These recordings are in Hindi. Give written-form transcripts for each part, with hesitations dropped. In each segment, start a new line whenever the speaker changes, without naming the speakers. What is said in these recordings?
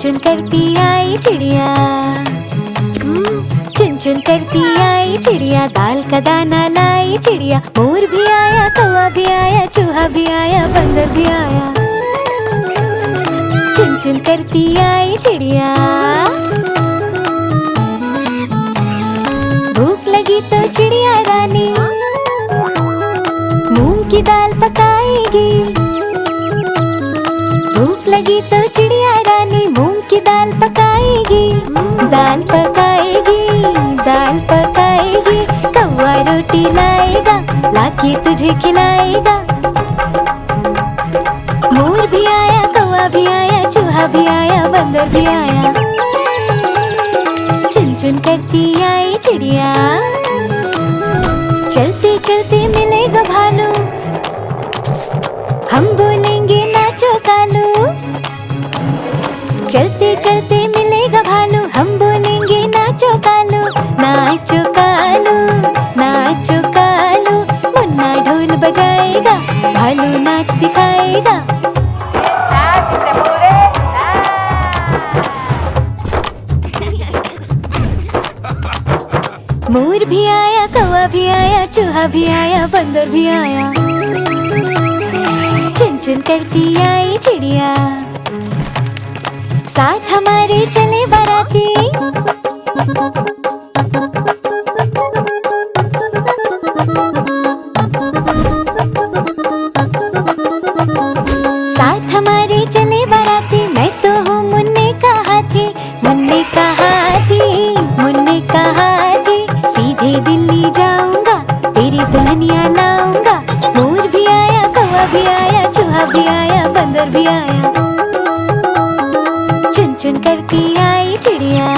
चुन करती आई चिड़िया, चुन चुन करती आई चिड़िया, दाल का दाना लाई चिड़िया। मोर भी आया, कौवा भी आया, चूहा भी आया, बंदर भी आया। चुन चुन करती आई चिड़िया। भूख लगी तो चिड़िया रानी मूंग की दाल पकाएगी। भूख लगी तो चिड़िया रानी मूंग की दाल पकाएगी। दाल पकाएगी, दाल पकाएगी। कौवा रोटी लाएगा, लाके तुझे खिलाएगा। मोर भी आया, कौवा भी आया, चूहा भी आया, बंदर भी आया। चुन चुन करती आई चिड़िया। चलते चलते मिलेगा भालू, हम बोलेंगे नाचो कालू। चलते चलते मिलेगा भालू, हम बोलेंगे नाचो कालू। नाचो कालू, नाचो कालू। मुन्ना ढोल बजाएगा, भालू नाच दिखाएगा। मोर भी आया, कौवा भी आया, चूहा भी आया, बंदर भी आया। चुन चुन करती आई चिड़िया। साथ हमारे चले बाराती, साथ हमारे चले बाराती। मैं तो हूँ मुन्ने का हाथी, मुन्ने का हाथी, मुन्ने का हाथी। सीधे दिल्ली जाऊंगा, तेरी दुल्हनिया लाऊंगा। मोर भी आया, कौवा भी आया, चूहा भी आया, बंदर भी आया। चुन चुन करती आई चिड़िया।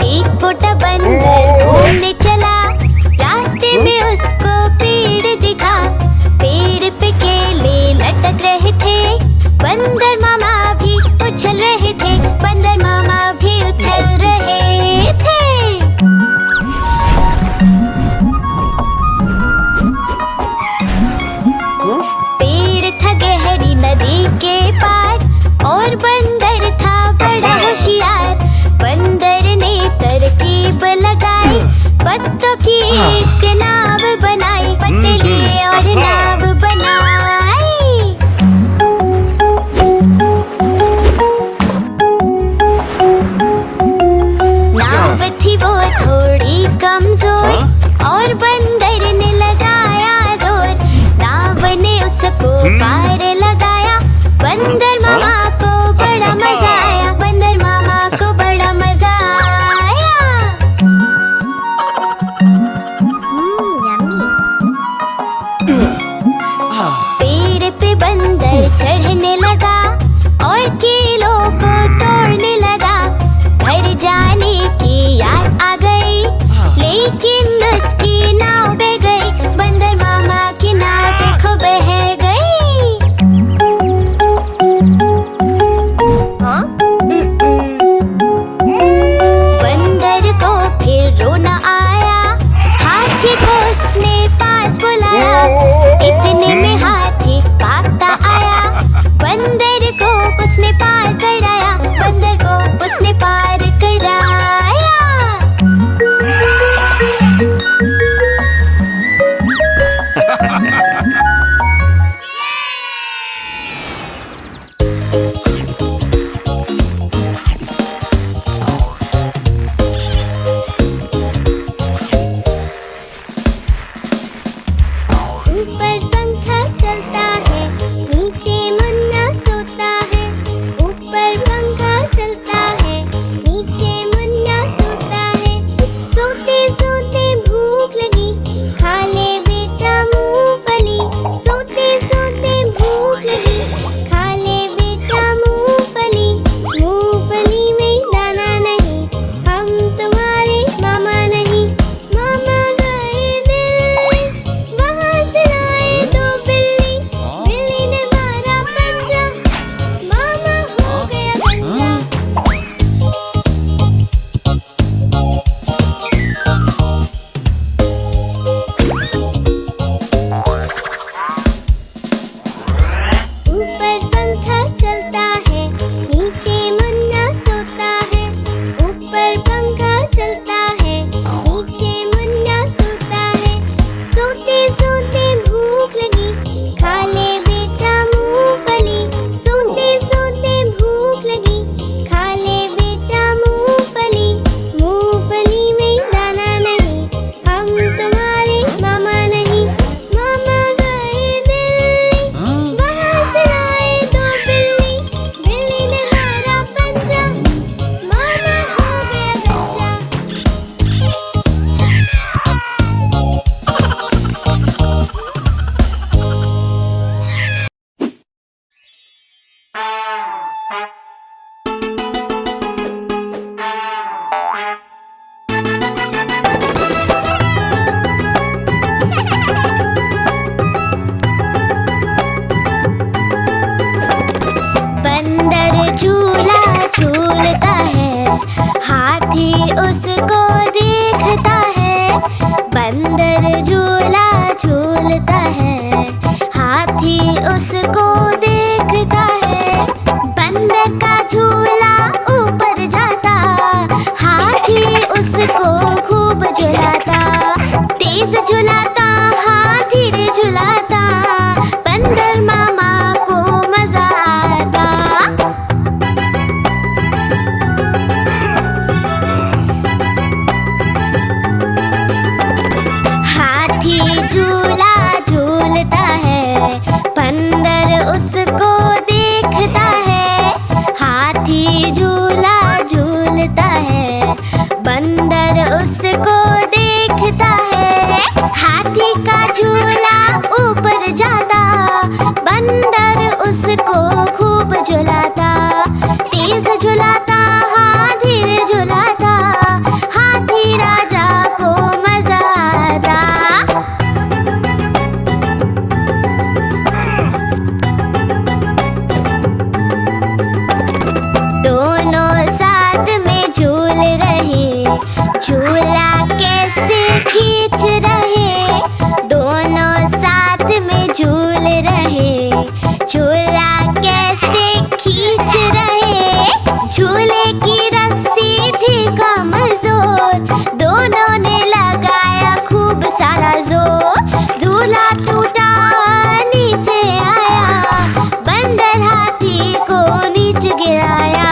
एक छोटा बंदर घूमने चला, रास्ते में उसको पेड़ दिखा। पेड़ पे केले लटक रहे थे, बंदर मामा भी उछल रहे थे, बंदर मामा भी उछल रहे थे। पेड़ था गहरी नदी के पार और बंदर था बड़ा होशियार। बंदर ने तरकीब लगाई, पत्तों की एक नाव बनाई, पतली और नाव बनाई। नाव थी वो थोड़ी कमजोर और बंदर ने लगाया जोर। नाव ने उसको पार लगाया, बंदर मामा को बड़ा मजा आया, बंदर मामा को बड़ा मजा आया। पेड़ पे बंदर चढ़ने लगा और केलों को तोड़ने लगा। घर जाने की याद आ गई, लेकिन उसकी नाव बह गई, बंदर मामा की नाव देखो बह गई। बंदर को फिर रोना आया, हाथी को उसने पास बुलाया। इतने में हाथी भागता आया, बंदर को उसने पार कराया, बंदर को उसने पार कराया। झूला झूलता है, बंदर उसको देखता है। हाथी झूला झूलता है, बंदर उसको देखता है। हाथी का झूला ऊपर जाता, बंदर उसको खूब झुलाता। तेज झुलाता, हाँ धीरे झुलाता, हाथी राजा को मजा आता। दोनों साथ में झूल रहे, झूला कैसे खींच रहे। दोनों साथ में झूल रहे, झूला कैसे खींच रहे। झूले की रस्सी थी कमजोर, दोनों ने लगाया खूब सारा जोर। झूला टूटा, नीचे आया, बंदर हाथी को नीचे गिराया।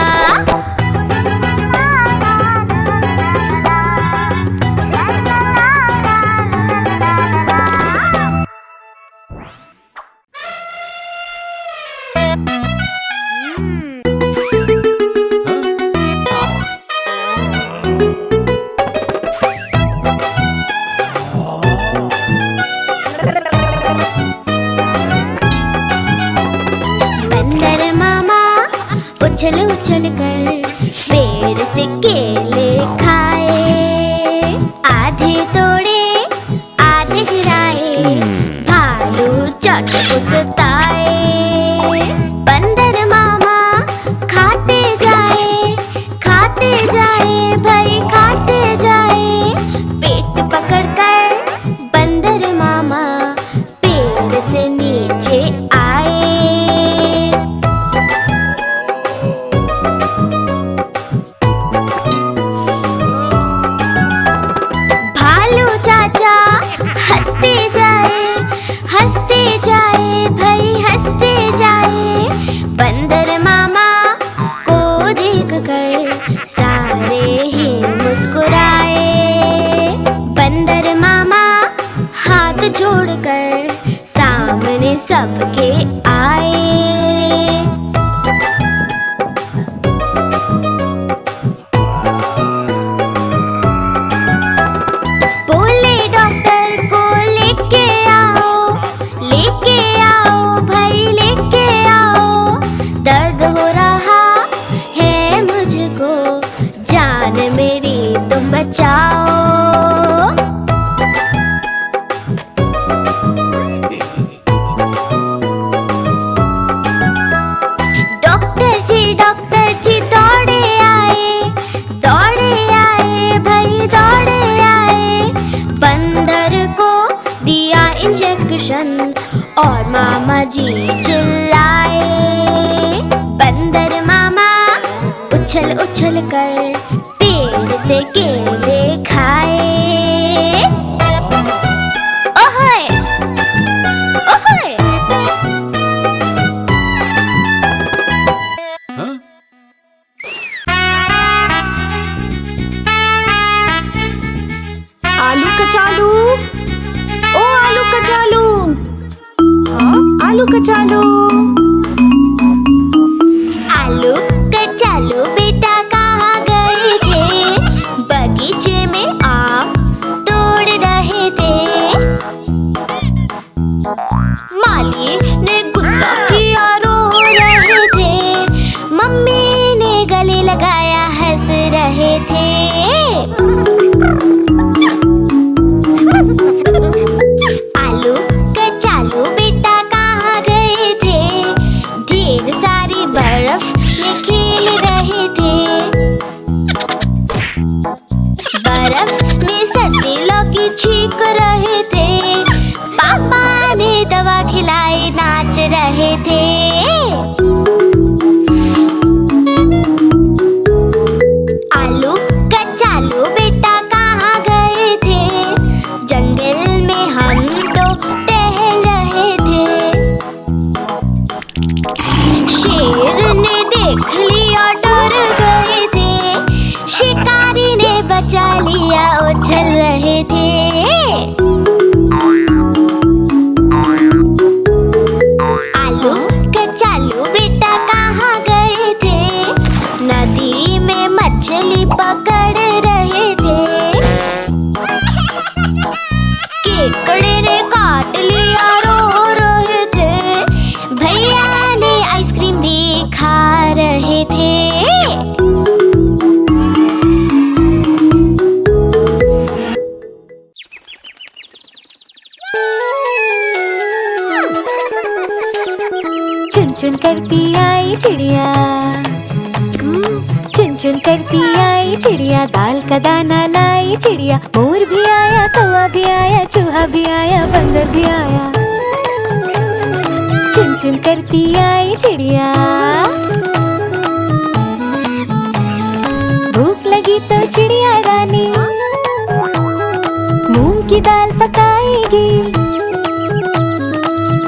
बंदर मामा उछल उछल कर पेड़ से केले खाए। आधे तोड़े आधे गिराए, भालू चट उसताए। बंदर मामा खाते जाए भाई खाते जाए। पेट पकड़कर बंदर मामा पेड़ से नीचे आए। भालू चाचा हंसते जाए भाई हंसते जाए। बंदर मामा को देखकर सारे ही मुस्कुराए। बंदर मामा हाथ जोड़कर सामने सबके आए। बोले डॉक्टर को लेके आओ भाई लेके आओ। दर्द हो रहा है मुझको, जान मेरी तुम बचाओ। डॉक्टर जी दौड़े आए भाई दौड़े आए। बंदर को दिया इंजेक्शन और मामा जी चिल्लाए। बंदर मामा उछल उछल कर पेड़ से केले खाए। ओहे ओहे
आलू कचालू, ओ आलू कचालू, आलू कचालू।
आलू कचालू बेटा कहाँ गए थे? बगीचे में आम तोड़ रहे थे। माली ने गुस्सा किया, रो रहे थे। मम्मी ने गले लगाया, हंस रहे थे। आलू कचालू बेटा कहाँ गए थे?
चुन करती आई चिड़िया, चुन चुन करती आई चिड़िया, दाल का दाना लाई चिड़िया। मोर भी आया, कौवा भी आया, चूहा भी आया, बंदर भी आया। चुन चुन करती आई चिड़िया। भूख लगी तो चिड़िया रानी मूंग की दाल पकाएगी।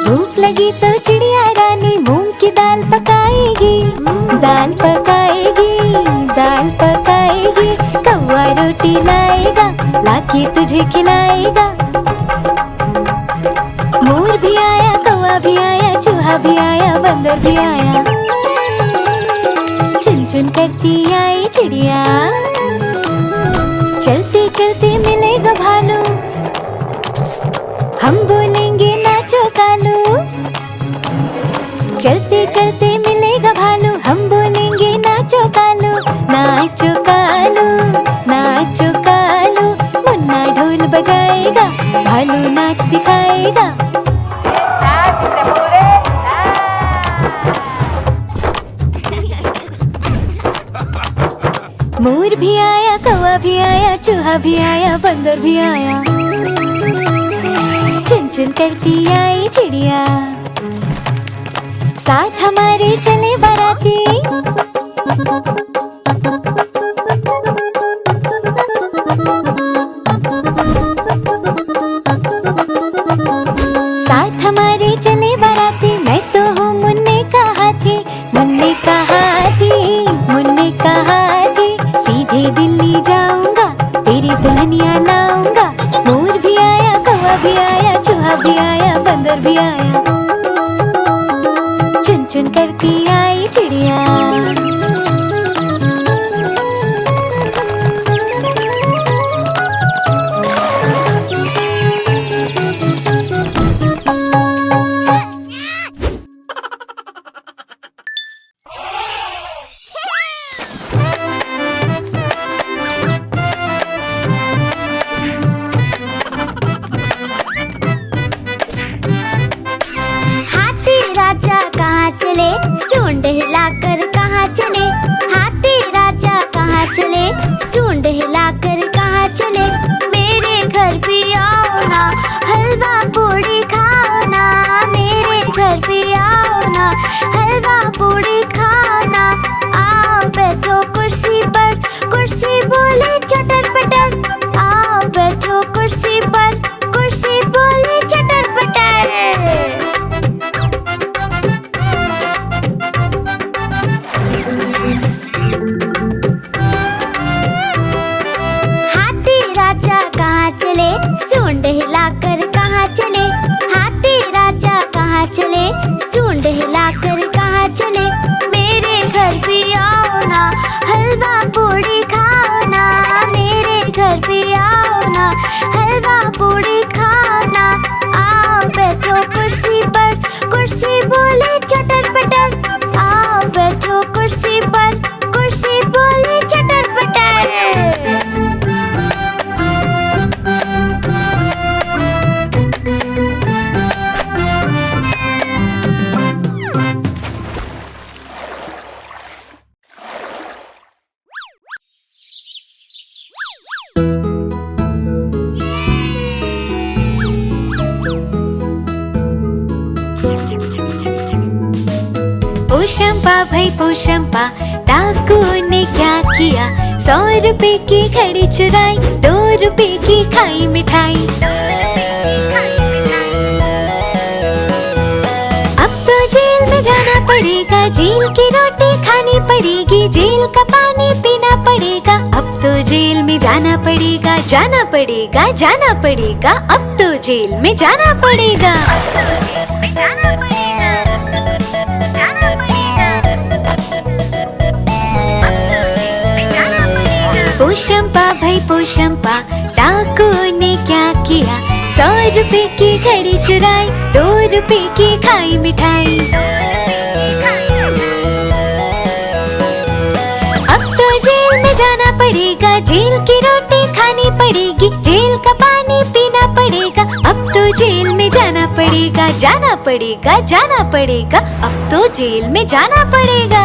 भूख लगी तो चिड़िया रानी मूंग की दाल पकाएगी। दाल पकाएगी, दाल पकाएगी। कौवा रोटी लाएगा, लाके तुझे खिलाएगा। मोर भी आया, कौवा भी आया, चूहा भी आया, बंदर भी आया। चुन चुन करती आई चिड़िया। चलते चलते मिलेगा भालू, हम बोलेंगे नाचो कालू। चलते चलते मिलेगा भालू, हम बोलेंगे नाचो कालू। नाचो कालू, नाचो कालू। मुन्ना ढोल बजाएगा, भालू नाच दिखाएगा। मोर भी आया, कौवा भी आया, चूहा भी आया, बंदर भी आया। चुन चुन करती आई चिड़िया। साथ हमारे चले बाराती, साथ हमारे चले बाराती। मैं तो हूँ मुन्ने का हाथी, मुन्ने का हाथी, मुन्ने का हाथी। सीधे दिल्ली जाऊंगा, तेरी दुल्हनिया लाऊंगा। मोर भी आया, कौवा भी आया, चूहा भी आया, बंदर भी आया। चुन चुन करती आई चिड़िया।
सूंड हिलाकर कहाँ चले, हाथी राजा कहाँ चले, सूंड हिलाकर कहाँ चले। मेरे घर भी आओ ना, हलवा पूड़ी खाओ ना। मेरे घर भी आओ ना, हलवा पूड़ी खाओ ना। आओ बैठो कुर्सी पर, कुर्सी बोले चटर पटर। आओ बैठो कुर्सी पर, कुर्सी बोले चटर पटर। सूंड हिलाकर कहाँ चले, हाथी राजा कहाँ चले, सूंड हिलाकर कहाँ चले। मेरे घर भी आओ ना, हलवा पूड़ी खाओ ना। मेरे घर भी आओ ना, हलवा पूड़ी खाओ ना। आओ बैठो कुर्सी पर, कुर्सी बोले चटर पटर। आओ बैठो कुर्सी पर, कुर्सी बोले चटर पटर।
पोशंपा भाई पोशंपा, डाकू ने क्या किया। 100 रुपए की घड़ी चुराई, 2 रुपए की खाई मिठाई। अब तो जेल में जाना पड़ेगा, जेल की रोटी खानी पड़ेगी, जेल का पानी पीना पड़ेगा। अब तो जेल में जाना पड़ेगा, जाना पड़ेगा, जाना पड़ेगा। अब तो जेल में जाना पड़ेगा। पोशंपा भाई पोशंपा, डाकू ने क्या किया। 100 रुपए की घड़ी चुराई, 2 रुपए की खाई मिठाई। अब तो जेल में जाना पड़ेगा, जेल की रोटी खानी पड़ेगी, जेल का पानी पीना पड़ेगा। अब तो जेल में जाना पड़ेगा। पड़ेगा, जाना पड़ेगा, जाना पड़ेगा, अब तो जेल में जाना पड़ेगा।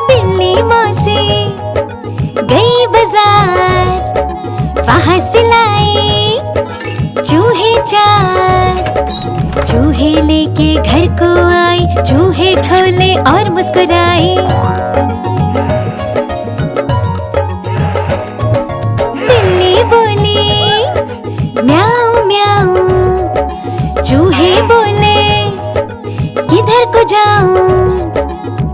बिल्ली मौसी गई बाजार, वहाँ से लाई चूहे चार। चूहे लेके घर को आई, चूहे खोले और मुस्कुराई। बिल्ली बोली म्याऊ म्याऊ, चूहे बोले किधर को जाऊं।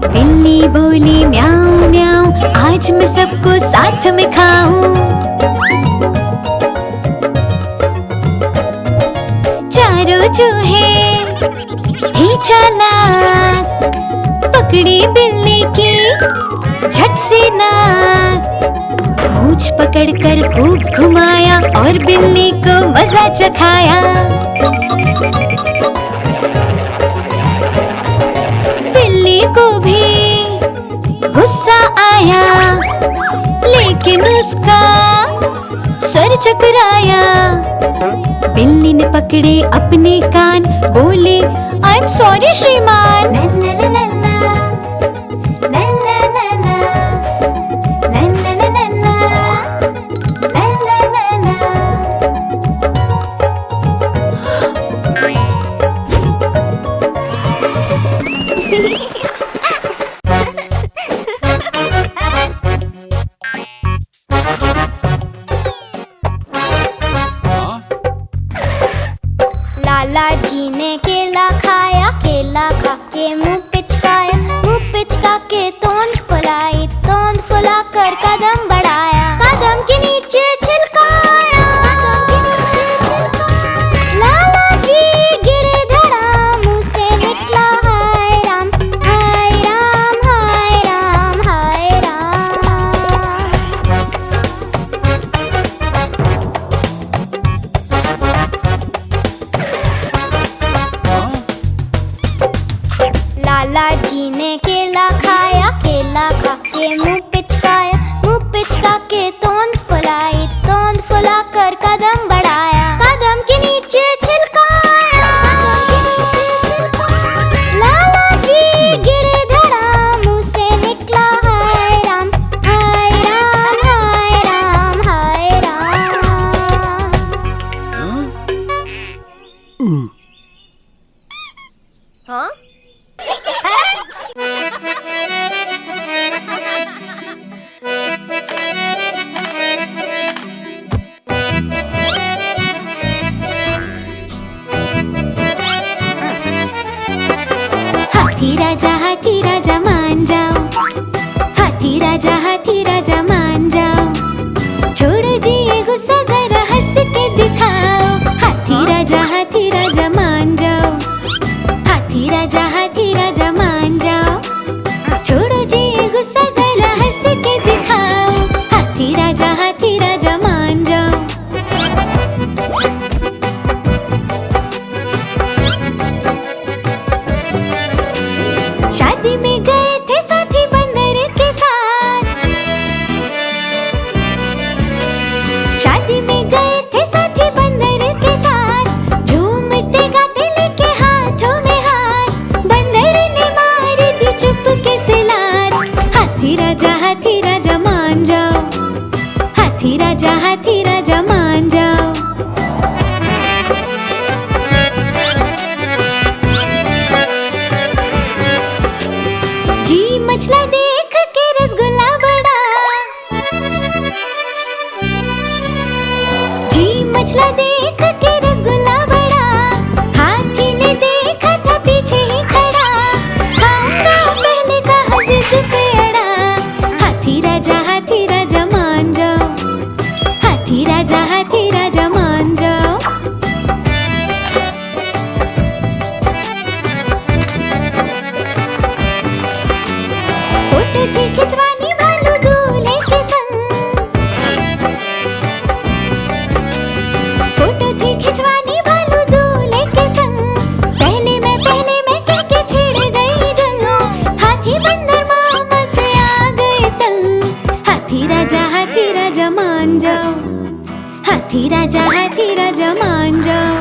बिल्ली बोली म्याऊ म्याऊ, आज मैं सबको साथ में खाऊं। चारों चूहे थे चालाक, पकड़ी बिल्ली की झट से नाक। मूंछ पकड़कर खूब घुमाया और बिल्ली को मजा चखाया। बिल्ली को भी गुस्सा आया, लेकिन उसका सर चकराया। बिल्ली ने पकड़े अपने कान, बोले आई एम सॉरी श्रीमान। ला ला ला ला ला, ला ला ला ला, ला ला ला ला ला, ला ला ला ला।
लाला जी ने केला खाया, केला खा के मुंह पिचकाया, मुंह पिचका के तोंद फुलाई, तोंद फुला कर कदम बढ़ाया, कदम के नीचे छिलकाया। लाला जी गिरे धड़ा, मुंह से निकला हाय राम, हाय राम, हाय राम, हाय राम। लाला जी ने केला खाया, केला खा के मुंह पिचकाया, मुंह पिचका के तोंद फुलाई, तोंद फुला कर कदम बढ़ाया, कदम के नीचे छिलकाया। लाला जी गिरे धड़ा, मुंह से निकला हाय राम, हाय राम, हाय राम, हाय राम। हाँ?
हाथी राजा मान जाओ, हाथी राजा मान जाओ। छोड़ो जी ये गुस्सा, जरा हंस के दिखाओ। हाथी राजा मान जाओ, हाथी राजा मान जाओ। छोड़ो जी ये गुस्सा, जरा हंस के दिखाओ। हाथी राजा मान जाओ। शादी में गए थे साथी बंदर के साथ, शादी में गए थे साथी बंदर के साथ। झूमते गाते लेके हाथों में हाथ, बंदर ने मार दी चुपके से लात। हाथी राजा मान जाओ, हाथी राजा मान जाओ। जी मचला देख के रसगुल्ला बड़ा, जी मचला देख के रसगुल्ला बड़ा। हाथी ने देखा था पीछे ही खड़ा, खाऊंगा पहले कहा जिद पे अड़ा। हाथी राजा मान जाओ, हाथी राजा मान जाओ।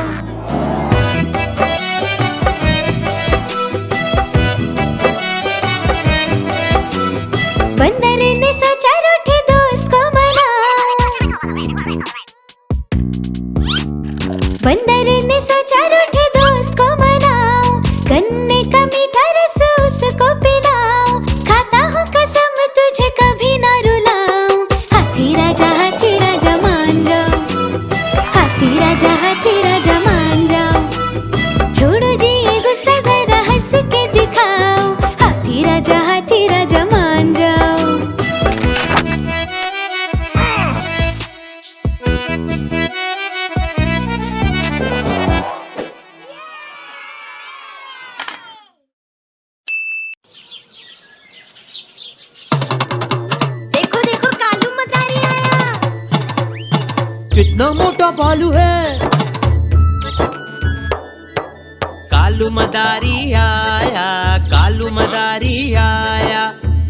बंदर ने सोचा रूठे दोस्त को मनाऊं। बंदर ने सोचा रूठे दोस्त को मनाऊं। गन्ने का मीठा रस उसको पिलाऊं। खाता हूँ कसम तुझे कभी ना रुलाऊं। हाथी राजा मान जाओ। हाथी राजा मान जाओ। छोड़ो जी ये गुस्सा जरा हंस के दिखाओ। हाथी राजा मान जाओ।
देखो देखो कालू मदारी आया।
कितना मोटा भालू है। कालू मदारी आया, कालू मदारी आया।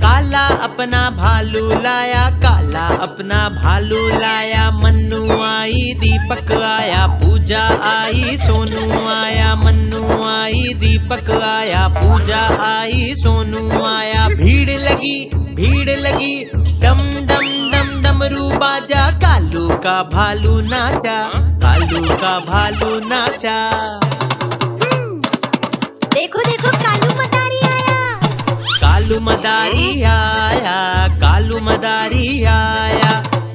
काला अपना भालू लाया, काला अपना भालू लाया। मन्नू आई, दीपक आया, पूजा आई, सोनू आया। मन्नू आई, दीपक आया, पूजा आई, सोनू आया। भीड़ लगी, डम डम डम डमरू बाजा। कालू का भालू नाचा, कालू का भालू नाचा।
देखो देखो कालू मदारी आया।
कालू मदारी आया, कालू मदारी आया।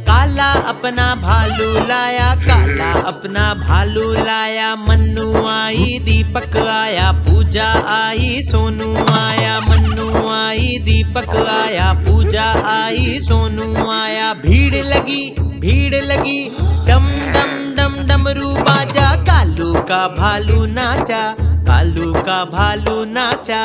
काला अपना भालू लाया, काला अपना भालू लाया। मन्नू आई, दीपक आया, पूजा आई, सोनू आया। मन्नू आई, दीपक आया, पूजा आई, सोनू आया। भीड़ लगी, डम डम डम डमरू बाजा। कालू का भालू नाचा, कालू का भालू नाचा।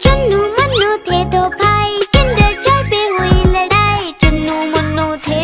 चुन्नू मुन्नू थे दो भाई, किंडर जॉय पे हुई लड़ाई। चुन्नू मुन्नू थे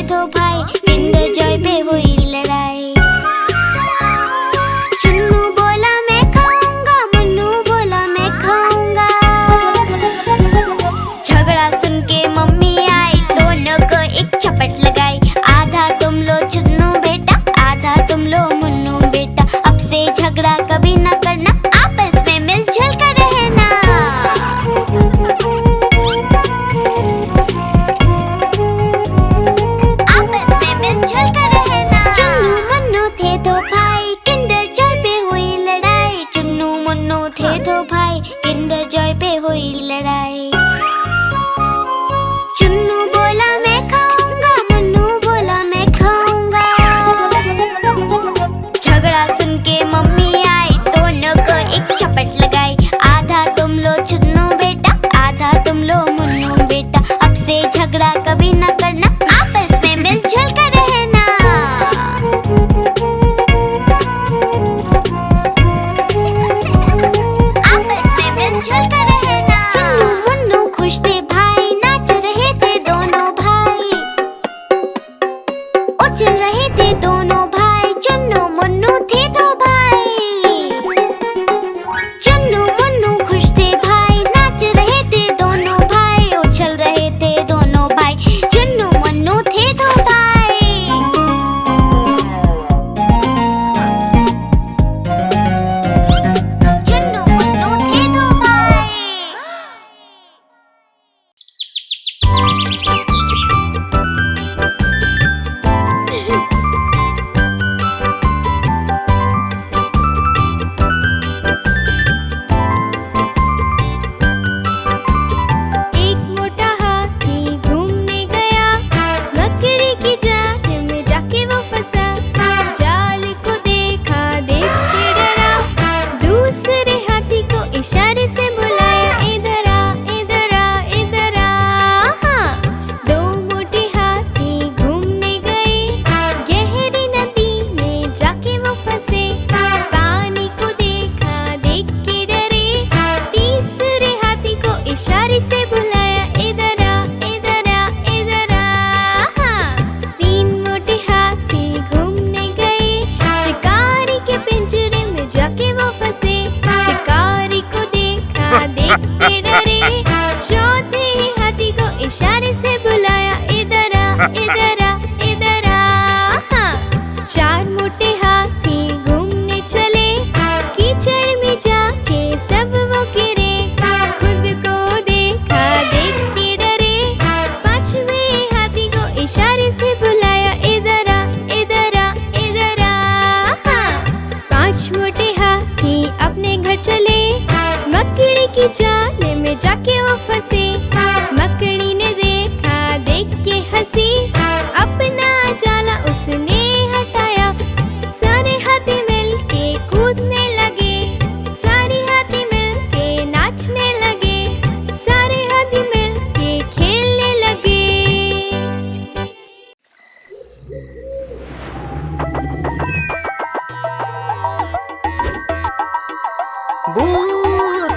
भूत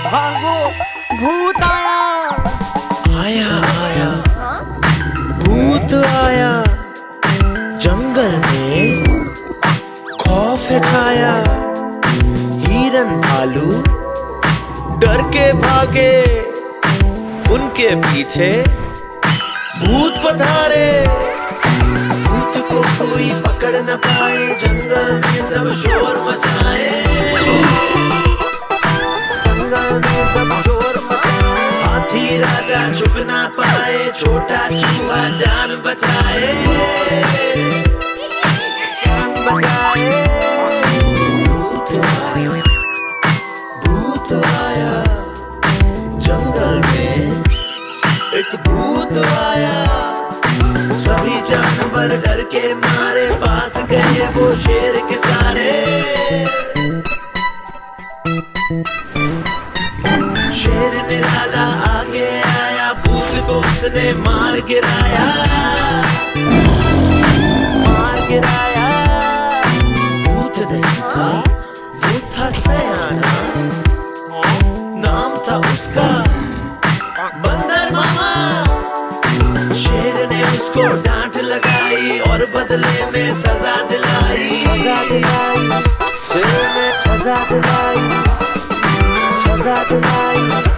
भागो, भूत आया।
आया आया भूत आया, जंगल में खौफ है छाया। हिरन भालू डर के भागे, उनके पीछे भूत पधारे। भूत को कोई पकड़ न पाए, जंगल में सब शोर मचाए। जंगल में सब शोर मचाए। हाथी राजा छुप ना पाए, छोटा चूहा जान बचाए। जान बचाए। भूत आया, भूत आया, जंगल में एक भूत आया। सभी जानवर डर के मारे, पास गए वो शेर के सारे। शेर निराला आगे आया, भूत को उसने मार गिराया। मार गिराया। भूत नहीं था, वो था सयाना, नाम था उसका बंदर मामा। शेर ने उसको डांट लगाई और बदले में सजा दिलाई। सजा दिलाई, शेर ने सजा दिलाई, सजा दिलाई।